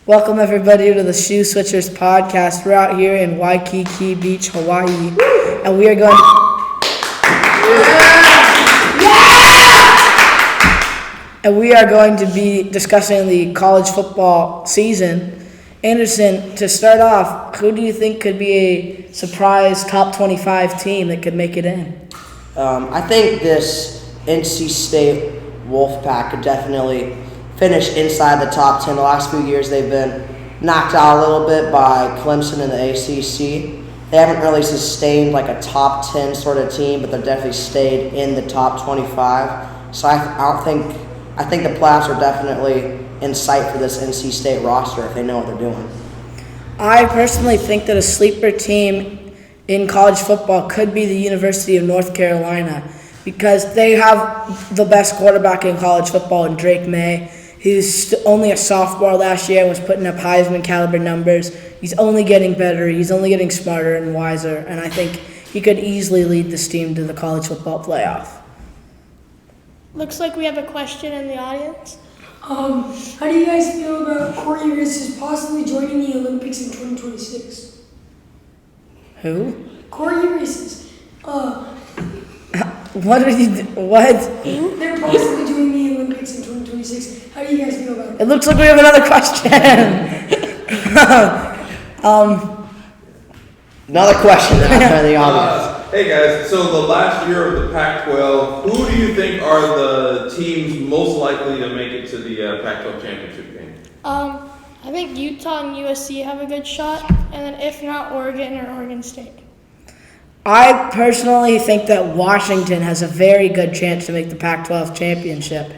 Welcome everybody to the Shoe Switchers podcast. We're out here in Waikiki Beach, Hawaii, and we are going. And we are going to be discussing the college football season. Anderson, to start off, who do you think could be a surprise top 25 team that could make it in? I think this NC State Wolfpack could definitely finish inside the top 10. The last few years they've been knocked out a little bit by Clemson in the ACC. They haven't really sustained like a top 10 sort of team, but they've definitely stayed in the top 25. So I think the playoffs are definitely in sight for this NC State roster if they know what they're doing. I personally think that a sleeper team in college football could be the University of North Carolina because they have the best quarterback in college football in Drake May. He was only a sophomore last year and was putting up Heisman caliber numbers. He's only getting better. He's only getting smarter and wiser. And I think he could easily lead this team to the college football playoff. Looks like we have a question in the audience. How do you guys feel about Corey Reese possibly joining the Olympics in 2026? Who? Corey Reese. What are you? What? They're possibly joining the Olympics in 2026. How do you guys feel about it? It looks like we have another question. Another question out the audience. Hey guys, so the last year of the Pac-12, who do you think are the teams most likely to make it to the Pac-12 championship game? I think Utah and USC have a good shot, and then if not, Oregon or Oregon State. I personally think that Washington has a very good chance to make the Pac-12 championship.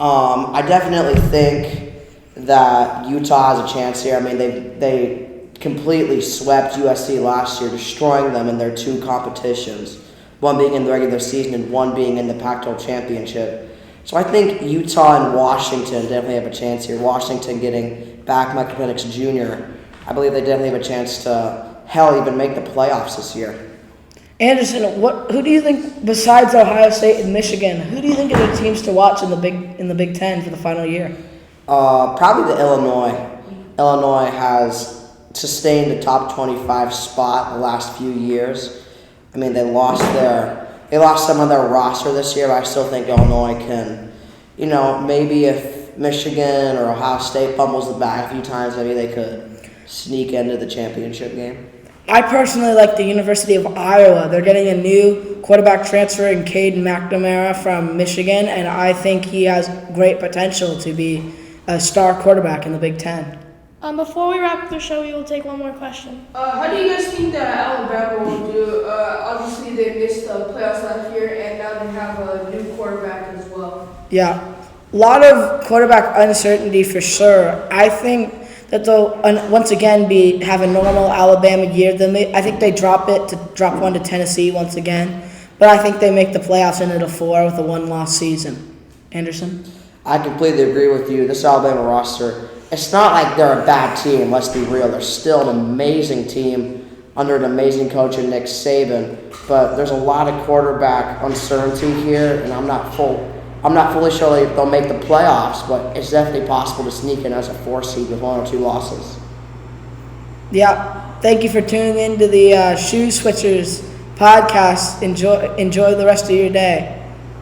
I definitely think that Utah has a chance here. I mean, they completely swept USC last year, destroying them in their two competitions, one being in the regular season and one being in the Pac-12 championship. So I think Utah and Washington definitely have a chance here. Washington getting back Michael Penix Jr., I believe they definitely have a chance to, even make the playoffs this year. Anderson, who do you think, besides Ohio State and Michigan, who do you think are the teams to watch in the Big Ten for the final year? Probably the Illinois. Illinois has sustained a top 25 spot the last few years. I mean, they lost some of their roster this year, but I still think Illinois can, maybe if Michigan or Ohio State fumbles the bag a few times, maybe they could sneak into the championship game. I personally like the University of Iowa. They're getting a new quarterback transfer in Cade McNamara from Michigan, and I think he has great potential to be a star quarterback in the Big Ten. Before we wrap up the show, we will take one more question. How do you guys think that Alabama will do? Obviously, they missed the playoffs last year, and now they have a new quarterback as well. Yeah, a lot of quarterback uncertainty for sure. I think that they'll once again have a normal Alabama year. I think they drop one to Tennessee once again, but I think they make the playoffs into the 4 with a 1-loss season. Anderson? I completely agree with you. This Alabama roster, it's not like they're a bad team, let's be real. They're still an amazing team under an amazing coach in Nick Saban, but there's a lot of quarterback uncertainty here, and I'm not fully sure they'll make the playoffs, but it's definitely possible to sneak in as a 4 seed with 1 or 2 losses. Yeah, thank you for tuning in to the Shoe Switchers podcast. Enjoy the rest of your day.